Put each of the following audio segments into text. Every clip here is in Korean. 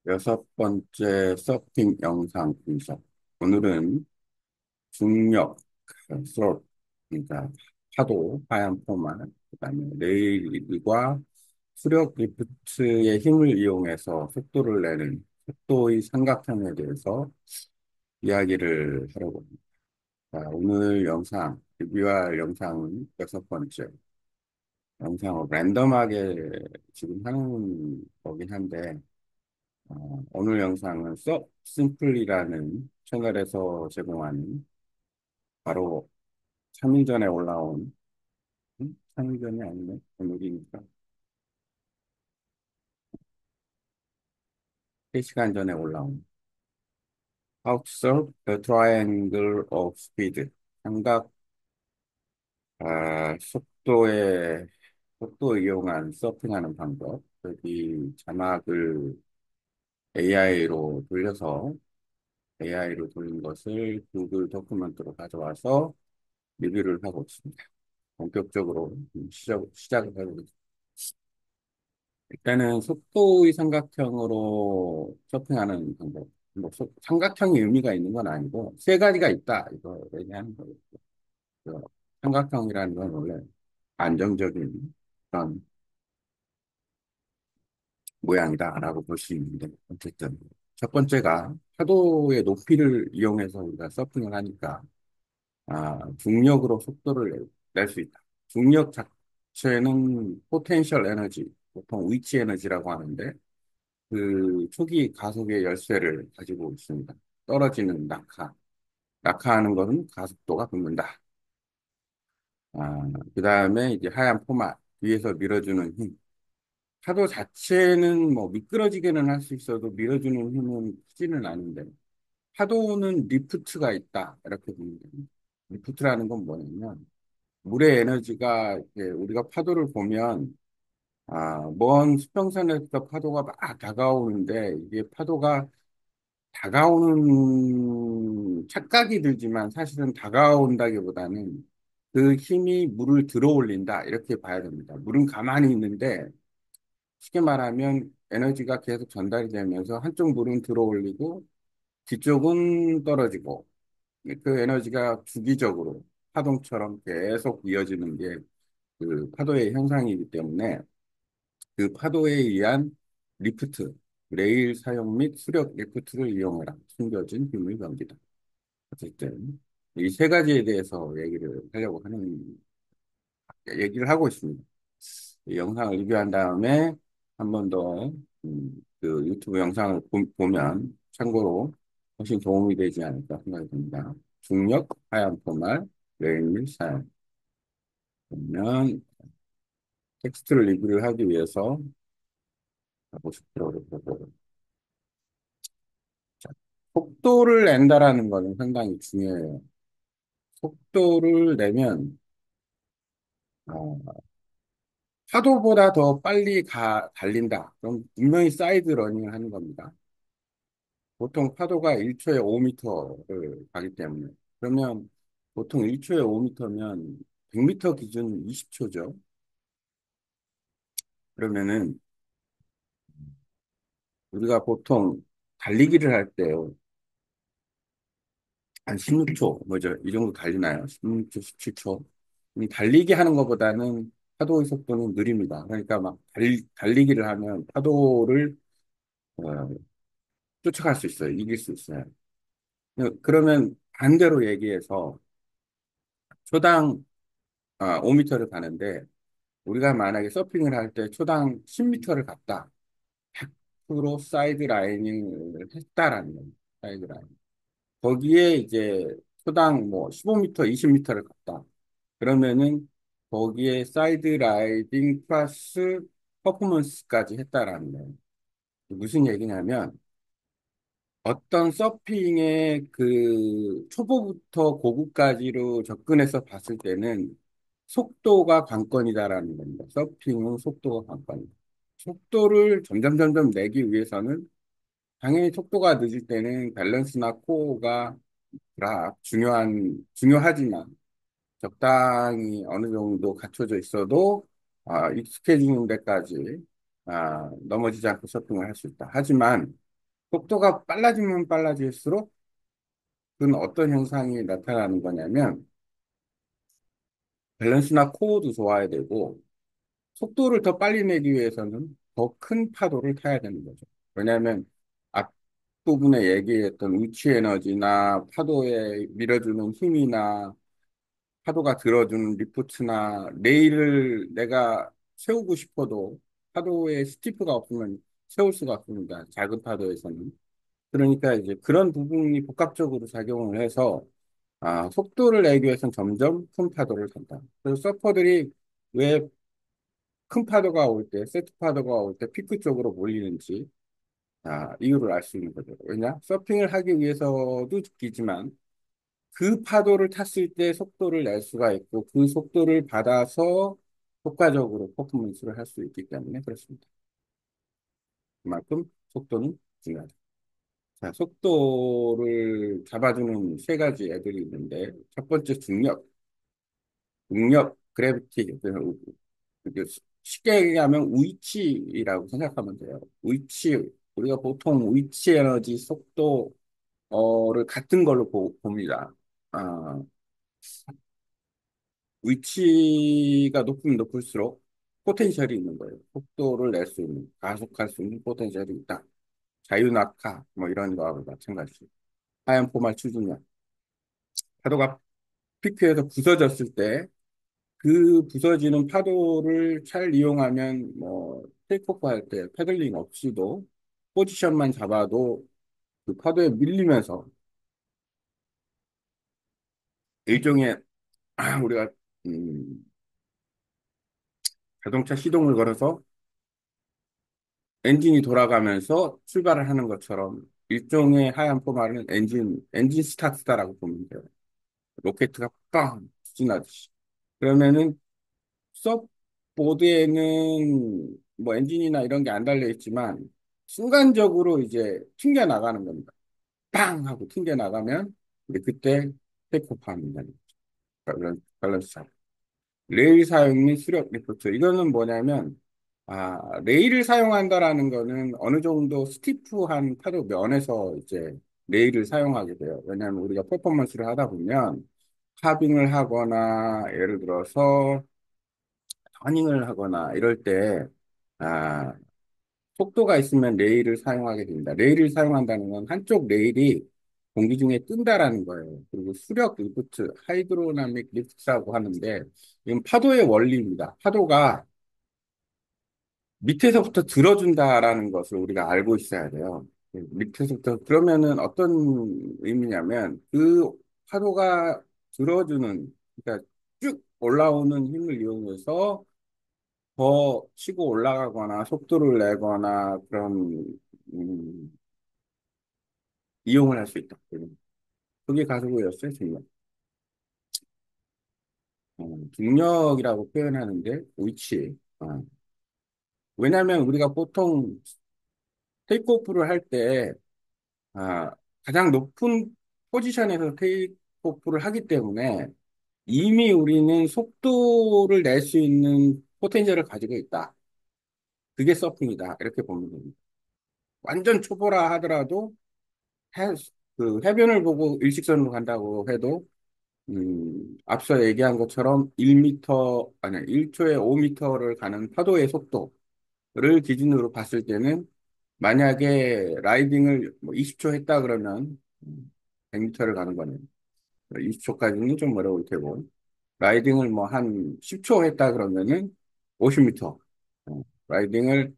여섯 번째 서핑 영상 분석. 오늘은 중력, 스로, 그러니까 파도, 하얀 포만, 그다음에 레일과 수력 리프트의 힘을 이용해서 속도를 내는 속도의 삼각형에 대해서 이야기를 하려고 합니다. 자, 오늘 영상, 리뷰할 영상은 여섯 번째 영상을 랜덤하게 지금 하는 거긴 한데, 오늘 영상은 서 심플이라는 채널에서 제공하는 바로 3일 전에 올라온 3일 전이 아니네 오늘이니까 3시간 전에 올라온 How to Solve the Triangle of Speed 삼각 속도 이용한 서핑하는 방법 여기 자막을 AI로 돌려서 AI로 돌린 것을 구글 도큐멘트로 가져와서 리뷰를 하고 있습니다. 본격적으로 시작을 해보겠습니다. 일단은 속도의 삼각형으로 서핑하는 방법. 뭐 삼각형이 의미가 있는 건 아니고 세 가지가 있다. 이거 얘기하는 거예요. 그 삼각형이라는 건 원래 안정적인 그런 모양이다라고 볼 수 있는데 어쨌든 첫 번째가 파도의 높이를 이용해서 우리가 서핑을 하니까 중력으로 속도를 낼 수 있다. 중력 자체는 포텐셜 에너지, 보통 위치 에너지라고 하는데, 그 초기 가속의 열쇠를 가지고 있습니다. 떨어지는 낙하. 낙하하는 것은 가속도가 붙는다. 그 다음에 이제 하얀 포마, 위에서 밀어주는 힘. 파도 자체는 뭐 미끄러지게는 할 수 있어도 밀어주는 힘은 크지는 않은데, 파도는 리프트가 있다. 이렇게 보면 됩니다. 리프트라는 건 뭐냐면, 물의 에너지가 이렇게 우리가 파도를 보면 먼 수평선에서 파도가 막 다가오는데 이게 파도가 다가오는 착각이 들지만 사실은 다가온다기보다는 그 힘이 물을 들어 올린다 이렇게 봐야 됩니다. 물은 가만히 있는데 쉽게 말하면 에너지가 계속 전달이 되면서 한쪽 물은 들어 올리고 뒤쪽은 떨어지고 그 에너지가 주기적으로 파동처럼 계속 이어지는 게 그 파도의 현상이기 때문에 그 파도에 의한 리프트, 레일 사용 및 수력 리프트를 이용해라. 숨겨진 힘을 견디다. 어쨌든 이 세 가지에 대해서 얘기를 하고 있습니다. 이 영상을 리뷰한 다음에 한 번 더, 그 유튜브 영상을 보면 참고로 훨씬 도움이 되지 않을까 생각이 듭니다. 중력, 하얀 포말, 레일 및 사용. 그러면 텍스트를 리뷰를 하기 위해서 하고 싶더라고요. 자, 속도를 낸다라는 거는 상당히 중요해요. 속도를 내면 어, 파도보다 더 빨리 달린다. 그럼 분명히 사이드 러닝을 하는 겁니다. 보통 파도가 1초에 5m를 가기 때문에 그러면 보통 1초에 5m면 100m 기준 20초죠. 그러면은 우리가 보통 달리기를 할 때요. 한 16초, 뭐죠? 이 정도 달리나요? 16초, 17초. 달리기 하는 것보다는 파도의 속도는 느립니다. 그러니까 막 달리기를 하면 파도를 어, 쫓아갈 수 있어요. 이길 수 있어요. 그러면 반대로 얘기해서 초당 5m를 가는데 우리가 만약에 서핑을 할 때 초당 10m를 갔다. 100% 사이드 라이닝을 했다라는 거예요. 사이드 라인. 거기에 이제 초당 뭐 15m, 20m를 갔다. 그러면은 거기에 사이드 라이딩 플러스 퍼포먼스까지 했다라는 거예요. 무슨 얘기냐면 어떤 서핑의 그 초보부터 고급까지로 접근해서 봤을 때는 속도가 관건이다라는 겁니다. 서핑은 속도가 관건이다. 속도를 점점 내기 위해서는 당연히 속도가 늦을 때는 밸런스나 코어가 중요하지만 적당히 어느 정도 갖춰져 있어도 익숙해지는 데까지 넘어지지 않고 서핑을 할 수 있다. 하지만 속도가 빨라지면 빨라질수록 그건 어떤 현상이 나타나는 거냐면 밸런스나 코어도 좋아야 되고 속도를 더 빨리 내기 위해서는 더 큰 파도를 타야 되는 거죠. 왜냐하면 앞부분에 얘기했던 위치 에너지나 파도에 밀어주는 힘이나 파도가 들어주는 리프트나 레일을 내가 세우고 싶어도 파도에 스티프가 없으면 세울 수가 없습니다. 작은 파도에서는. 그러니까 이제 그런 부분이 복합적으로 작용을 해서 속도를 내기 위해서는 점점 큰 파도를 탄다. 그래서 서퍼들이 왜 큰 파도가 올 때, 세트 파도가 올 때 피크 쪽으로 몰리는지 이유를 알 수 있는 거죠. 왜냐? 서핑을 하기 위해서도 느끼지만 그 파도를 탔을 때 속도를 낼 수가 있고 그 속도를 받아서 효과적으로 퍼포먼스를 할 수 있기 때문에 그렇습니다. 그만큼 속도는 중요하다. 자, 속도를 잡아주는 세 가지 애들이 있는데 첫 번째 중력, 중력, 그래비티, 그 쉽게 얘기하면 위치라고 생각하면 돼요. 위치, 우리가 보통 위치 에너지, 속도를 같은 걸로 봅니다. 아, 위치가 높으면 높을수록 포텐셜이 있는 거예요. 속도를 낼 수 있는, 가속할 수 있는 포텐셜이 있다. 자유낙하, 뭐 이런 거하고 마찬가지. 하얀 포말 추진력. 파도가 피크에서 부서졌을 때, 그 부서지는 파도를 잘 이용하면, 뭐, 테이크오프 할 때 패들링 없이도 포지션만 잡아도 그 파도에 밀리면서 일종의 우리가 음, 자동차 시동을 걸어서 엔진이 돌아가면서 출발을 하는 것처럼 일종의 하얀 포말은 엔진 스타트다라고 보면 돼요. 로켓트가 빵 추진하듯이. 그러면은 서보드에는 뭐 엔진이나 이런 게 안 달려 있지만 순간적으로 이제 튕겨 나가는 겁니다. 빵 하고 튕겨 나가면 이제 그때 테이크오프 합니다. 밸런스 잡. 레일 사용 및 수력 리포트. 이거는 뭐냐면, 레일을 사용한다라는 거는 어느 정도 스티프한 파도 면에서 이제 레일을 사용하게 돼요. 왜냐하면 우리가 퍼포먼스를 하다 보면 카빙을 하거나 예를 들어서 터닝을 하거나 이럴 때, 아, 속도가 있으면 레일을 사용하게 됩니다. 레일을 사용한다는 건 한쪽 레일이 공기 중에 뜬다라는 거예요. 그리고 수력 리프트, 하이드로나믹 리프트라고 하는데, 이건 파도의 원리입니다. 파도가 밑에서부터 들어준다라는 것을 우리가 알고 있어야 돼요. 밑에서부터, 그러면은 어떤 의미냐면, 그 파도가 들어주는, 그러니까 쭉 올라오는 힘을 이용해서 더 치고 올라가거나 속도를 내거나 그런 음, 이용을 할 수 있다. 그게 가속이었어요, 중력. 중력이라고 표현하는데 위치. 왜냐하면 우리가 보통 테이크오프를 할 때 가장 높은 포지션에서 테이크오프를 하기 때문에 이미 우리는 속도를 낼 수 있는 포텐셜을 가지고 있다. 그게 서핑이다. 이렇게 보면 됩니다. 완전 초보라 하더라도 해, 그 해변을 보고 일직선으로 간다고 해도 앞서 얘기한 것처럼 1m, 아니, 1초에 5m를 가는 파도의 속도를 기준으로 봤을 때는 만약에 라이딩을 뭐 20초 했다 그러면 100m를 가는 거네요. 20초까지는 좀 어려울 테고, 라이딩을 뭐 한 10초 했다 그러면은 50m, 라이딩을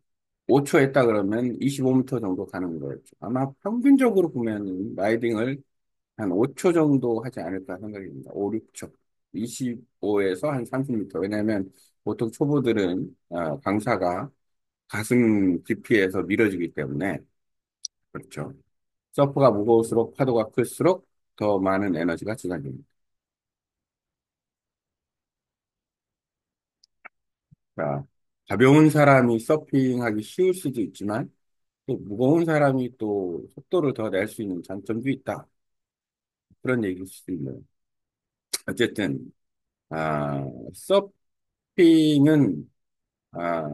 5초 했다 그러면 25m 정도 가는 거였죠. 아마 평균적으로 보면 라이딩을 한 5초 정도 하지 않을까 생각입니다. 5, 6초. 25에서 한 30m. 왜냐하면 보통 초보들은 강사가 가슴 깊이에서 밀어주기 때문에 그렇죠. 서프가 무거울수록 파도가 클수록 더 많은 에너지가 지산됩니다. 자, 가벼운 사람이 서핑하기 쉬울 수도 있지만 또 무거운 사람이 또 속도를 더 낼 수 있는 장점도 있다. 그런 얘기일 수도 있네요. 어쨌든 아, 서핑은 아,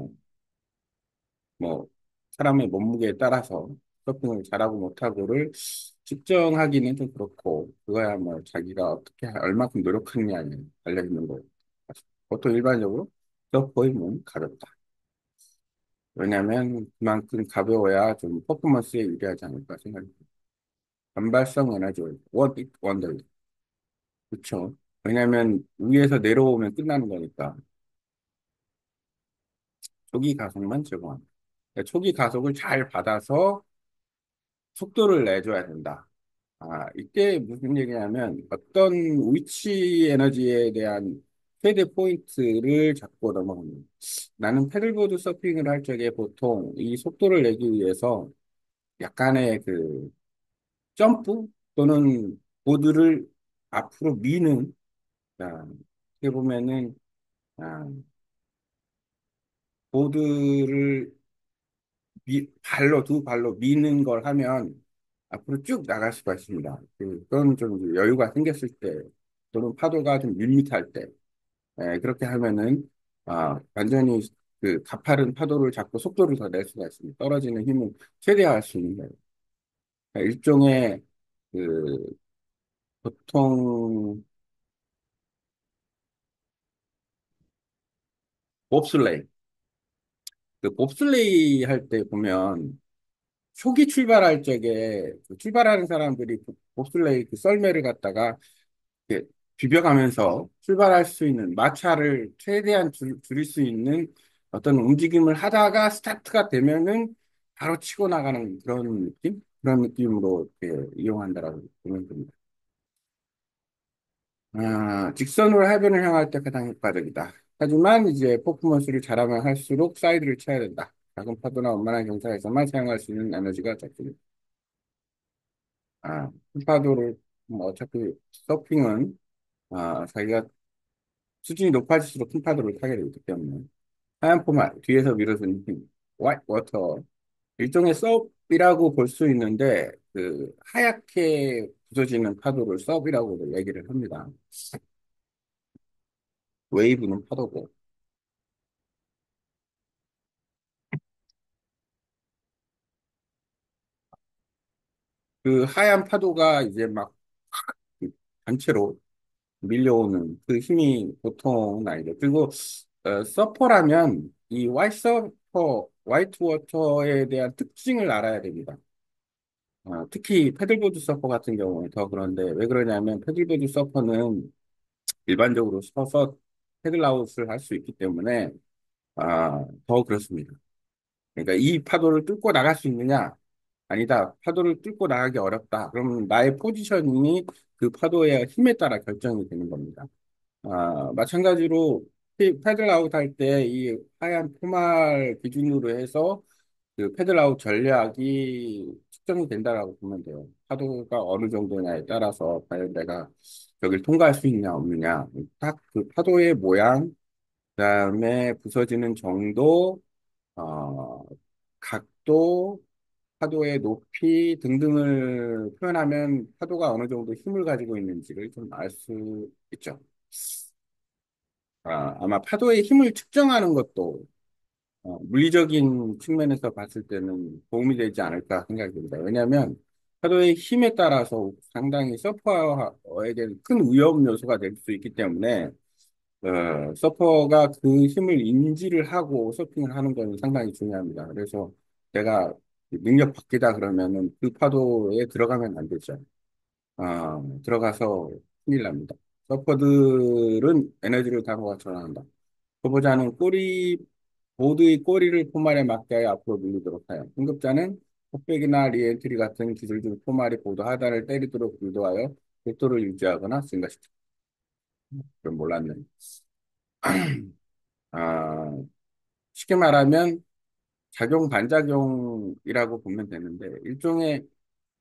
뭐 사람의 몸무게에 따라서 서핑을 잘하고 못하고를 측정하기는 좀 그렇고, 그거야 뭐 자기가 어떻게, 얼마큼 노력하느냐에 달려있는 거. 보통 일반적으로 서퍼의 몸 가볍다. 왜냐면 그만큼 가벼워야 좀 퍼포먼스에 유리하지 않을까 생각합니다. 반발성 에너지 원더. 그렇죠. 왜냐면 위에서 내려오면 끝나는 거니까 초기 가속만 제공합니다. 그러니까 초기 가속을 잘 받아서 속도를 내줘야 된다. 이때 무슨 얘기냐면 어떤 위치 에너지에 대한 최대 포인트를 잡고 넘어갑니다. 나는 패들보드 서핑을 할 적에 보통 이 속도를 내기 위해서 약간의 그 점프 또는 보드를 앞으로 미는, 어떻게 보면은 아, 보드를 두 발로 미는 걸 하면 앞으로 쭉 나갈 수가 있습니다. 그건 좀 여유가 생겼을 때 또는 파도가 좀 밋밋할 때, 그렇게 하면은 완전히 그 가파른 파도를 잡고 속도를 더 낼 수가 있습니다. 떨어지는 힘을 최대화할 수 있는 거예요. 그러니까 일종의 그 보통 봅슬레이, 그 봅슬레이 할 때 보면 초기 출발할 적에 그 출발하는 사람들이 봅슬레이 그 썰매를 갖다가 이렇게 비벼가면서 출발할 수 있는 마차를 최대한 줄일 수 있는 어떤 움직임을 하다가 스타트가 되면은 바로 치고 나가는 그런 느낌? 그런 느낌으로 이렇게 이용한다라고 보면 됩니다. 직선으로 해변을 향할 때 가장 효과적이다. 하지만 이제 퍼포먼스를 잘하면 할수록 사이드를 쳐야 된다. 작은 파도나 원만한 경사에서만 사용할 수 있는 에너지가 적습니다. 큰 파도를 뭐 어차피 서핑은 자기가 수준이 높아질수록 큰 파도를 타게 되기 때문에 하얀 포말 뒤에서 밀어주는 힘, 화이트 워터 일종의 서브이라고 볼 수 있는데 그 하얗게 부서지는 파도를 서브이라고 얘기를 합니다. 웨이브는 파도고 그 하얀 파도가 이제 막 단체로 밀려오는 그 힘이 보통은 아니죠. 그리고 서퍼라면 이 화이트 워터에 대한 특징을 알아야 됩니다. 특히 패들보드 서퍼 같은 경우에 더 그런데 왜 그러냐면 패들보드 서퍼는 일반적으로 서서 패들아웃을 할 수 있기 때문에 더 그렇습니다. 그러니까 이 파도를 뚫고 나갈 수 있느냐? 아니다. 파도를 뚫고 나가기 어렵다. 그러면 나의 포지셔닝이 그 파도의 힘에 따라 결정이 되는 겁니다. 마찬가지로 패들아웃 할 때 이 하얀 포말 기준으로 해서 그 패들아웃 전략이 측정이 된다라고 보면 돼요. 파도가 어느 정도냐에 따라서 과연 내가 여기를 통과할 수 있냐 없느냐 딱 그 파도의 모양, 그다음에 부서지는 정도, 어, 각도, 파도의 높이 등등을 표현하면 파도가 어느 정도 힘을 가지고 있는지를 좀 알 수 있죠. 아마 파도의 힘을 측정하는 것도 물리적인 측면에서 봤을 때는 도움이 되지 않을까 생각이 듭니다. 왜냐하면 파도의 힘에 따라서 상당히 서퍼에게는 큰 위험 요소가 될 수 있기 때문에 서퍼가 그 힘을 인지를 하고 서핑을 하는 건 상당히 중요합니다. 그래서 내가 능력 밖이다 그러면은 그 파도에 들어가면 안 되죠. 들어가서 큰일 납니다. 서퍼들은 에너지를 다로가 전환한다. 초보자는 보드의 꼬리를 포말에 맞게 앞으로 밀리도록 하여 승급자는 헛백이나 리엔트리 같은 기술 중 포말이 보드 하단을 때리도록 유도하여 속도를 유지하거나 증가시킵니다. 그럼 몰랐네. 아, 쉽게 말하면 작용 반작용이라고 보면 되는데 일종의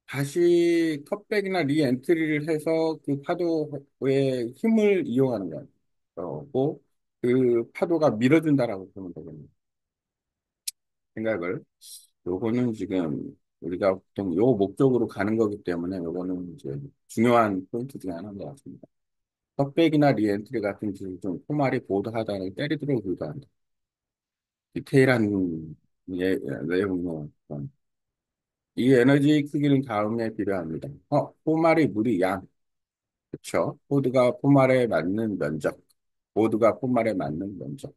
다시 컵백이나 리엔트리를 해서 그 파도의 힘을 이용하는 거고 그 파도가 밀어준다라고 보면 되겠네요. 생각을. 요거는 지금 우리가 보통 요 목적으로 가는 거기 때문에 요거는 이제 중요한 포인트 중에 하나인 것 같습니다. 컵백이나 리엔트리 같은 기술 중 포말이 보드 하단을 때리도록 유도한다. 디테일한 내용이네요. 이 에너지 크기는 다음에 필요합니다. 포말의 무리 양. 그쵸? 포드가 포말에 맞는 면적. 보드가 포말에 맞는 면적.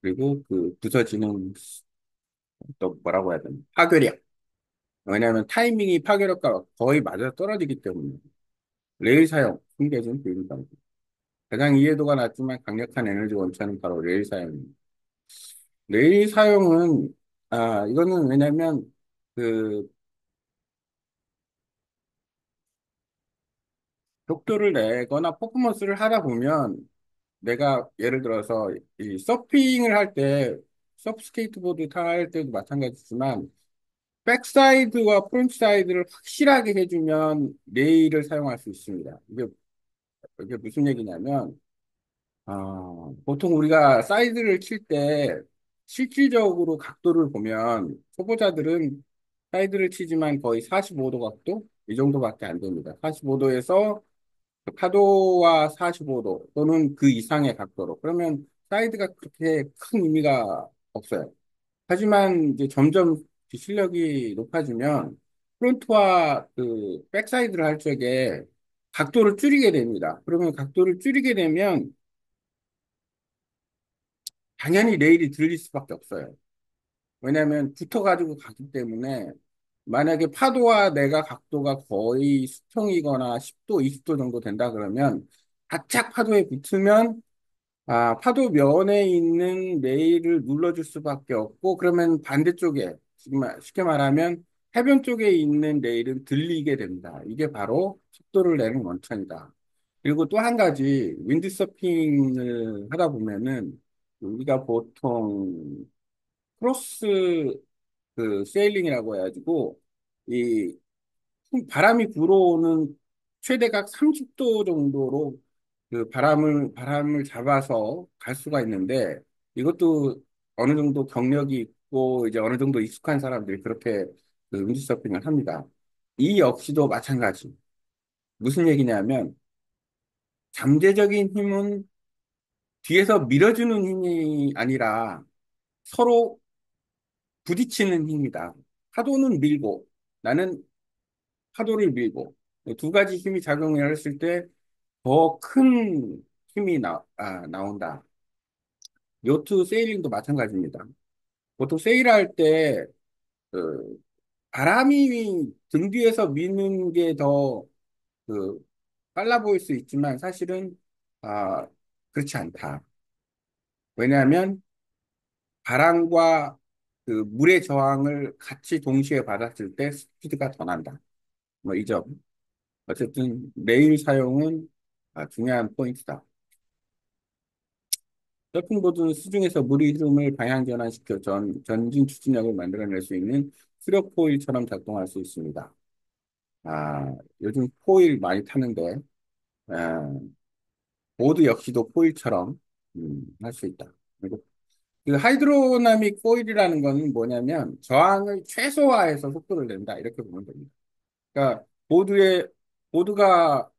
그리고 그 부서지는 또 뭐라고 해야 되나? 파괴력. 왜냐하면 타이밍이 파괴력과 거의 맞아 떨어지기 때문에. 레일 사용, 숨겨진 비율 방법. 가장 이해도가 낮지만 강력한 에너지 원천은 바로 레일 사용입니다. 레일 사용은, 이거는 왜냐면, 그, 속도를 내거나 퍼포먼스를 하다 보면, 내가 예를 들어서 이 서핑을 할 때, 서프 스케이트보드 탈 때도 마찬가지지만, 백사이드와 프론트사이드를 확실하게 해주면 레일을 사용할 수 있습니다. 이게 무슨 얘기냐면, 보통 우리가 사이드를 칠 때 실질적으로 각도를 보면 초보자들은 사이드를 치지만 거의 45도 각도? 이 정도밖에 안 됩니다. 45도에서 파도와 45도 또는 그 이상의 각도로. 그러면 사이드가 그렇게 큰 의미가 없어요. 하지만 이제 점점 그 실력이 높아지면 프론트와 그 백사이드를 할 적에 각도를 줄이게 됩니다. 그러면 각도를 줄이게 되면 당연히 레일이 들릴 수밖에 없어요. 왜냐하면 붙어가지고 가기 때문에 만약에 파도와 내가 각도가 거의 수평이거나 10도, 20도 정도 된다 그러면 바짝 파도에 붙으면 파도 면에 있는 레일을 눌러줄 수밖에 없고 그러면 반대쪽에 지금 쉽게 말하면 해변 쪽에 있는 레일은 들리게 됩니다. 이게 바로 속도를 내는 원천이다. 그리고 또 한 가지 윈드서핑을 하다 보면은 우리가 보통 크로스 그 세일링이라고 해가지고 이 바람이 불어오는 최대각 30도 정도로 그 바람을 잡아서 갈 수가 있는데 이것도 어느 정도 경력이 있고 이제 어느 정도 익숙한 사람들이 그렇게 그 윈드서핑을 합니다. 이 역시도 마찬가지. 무슨 얘기냐면 잠재적인 힘은 뒤에서 밀어주는 힘이 아니라 서로 부딪히는 힘이다. 파도는 밀고 나는 파도를 밀고 두 가지 힘이 작용을 했을 때 더 큰 힘이 나온다. 요트 세일링도 마찬가지입니다. 보통 세일할 때 그, 바람이 등 뒤에서 미는 게 더 그, 빨라 보일 수 있지만 사실은 그렇지 않다. 왜냐하면 바람과 그 물의 저항을 같이 동시에 받았을 때 스피드가 더 난다. 뭐 이 점. 어쨌든 레일 사용은 중요한 포인트다. 서핑보드는 수중에서 물의 흐름을 방향 전환시켜 전진 추진력을 만들어낼 수 있는 수력 포일처럼 작동할 수 있습니다. 요즘 포일 많이 타는데 아, 보드 역시도 포일처럼 할 수 있다. 그리고 그 하이드로나믹 포일이라는 거는 뭐냐면 저항을 최소화해서 속도를 낸다 이렇게 보면 됩니다. 그러니까 보드가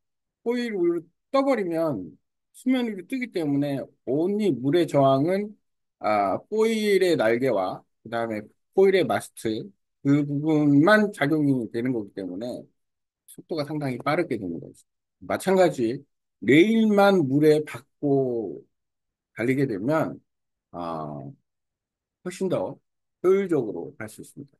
호일 위로 떠버리면 수면 위로 뜨기 때문에 온리 물의 저항은 호일의 날개와 그다음에 호일의 마스트 그 부분만 작용이 되는 거기 때문에 속도가 상당히 빠르게 되는 거죠. 마찬가지 레일만 물에 받고 달리게 되면 아, 훨씬 더 효율적으로 갈 수 있습니다.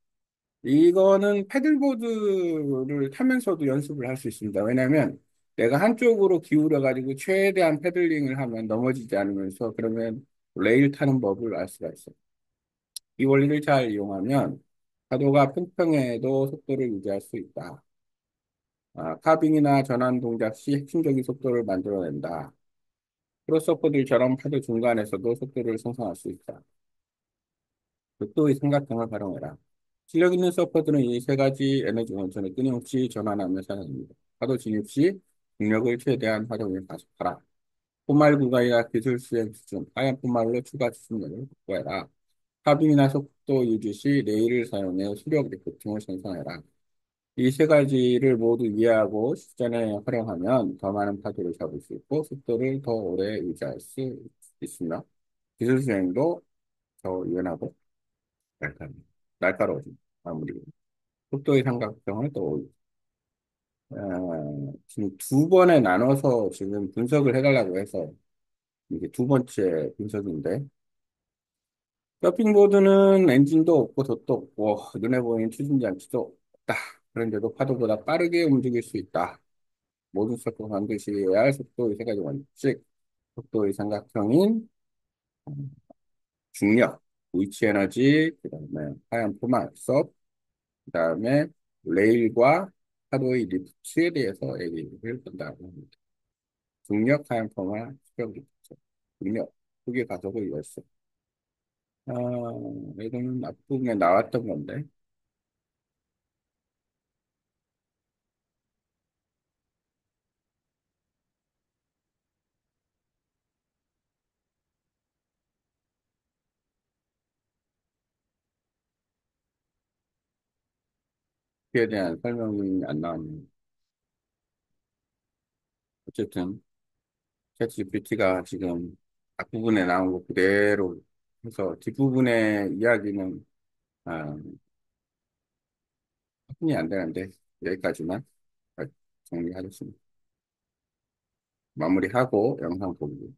이거는 패들보드를 타면서도 연습을 할 수 있습니다. 왜냐하면 내가 한쪽으로 기울여가지고 최대한 패들링을 하면 넘어지지 않으면서 그러면 레일 타는 법을 알 수가 있어요. 이 원리를 잘 이용하면 파도가 평평해도 속도를 유지할 수 있다. 카빙이나 전환 동작 시 핵심적인 속도를 만들어낸다. 크로스오버들처럼 파도 중간에서도 속도를 생성할 수 있다. 극도의 삼각형을 활용해라. 실력 있는 서퍼들은 이 세 가지 에너지 원천을 끊임없이 전환하며 사용합니다. 파도 진입 시 중력을 최대한 활용해 가속하라. 포말 구간이나 기술 수행 수준, 하얀 포말로 추가 추진력을 확보해라. 하빙이나 속도 유지 시 레일을 사용해 수력 리프팅을 생성해라. 이 세 가지를 모두 이해하고 실전에 활용하면 더 많은 파도를 잡을 수 있고 속도를 더 오래 유지할 수 있으며 기술 수행도 더 유연하고 날카로워집니다. 마무리. 속도의 삼각형을 또 지금 두 번에 나눠서 지금 분석을 해달라고 해서 이게 두 번째 분석인데 서핑보드는 엔진도 없고 돛도 없고 눈에 보이는 추진 장치도 없다. 그런데도 파도보다 빠르게 움직일 수 있다. 모든 서핑 반드시 해야 할 속도의 세 가지 원칙. 속도의 삼각형인 중력, 위치 에너지, 그다음에 하얀 포막, 섭, 그다음에 레일과 파도의 리프트에 대해서 얘기를 한다고 합니다. 중력, 하얀 포막, 수력 리프트. 중력, 크게 가속을 이었어. 이거는 앞부분에 나왔던 건데, 그에 대한 설명이 안 나왔네요. 어쨌든, 챗GPT가 지금 앞부분에 나온 거 그대로 해서 뒷부분의 이야기는, 아, 확인이 안 되는데, 여기까지만 정리하겠습니다. 마무리하고 영상 보기.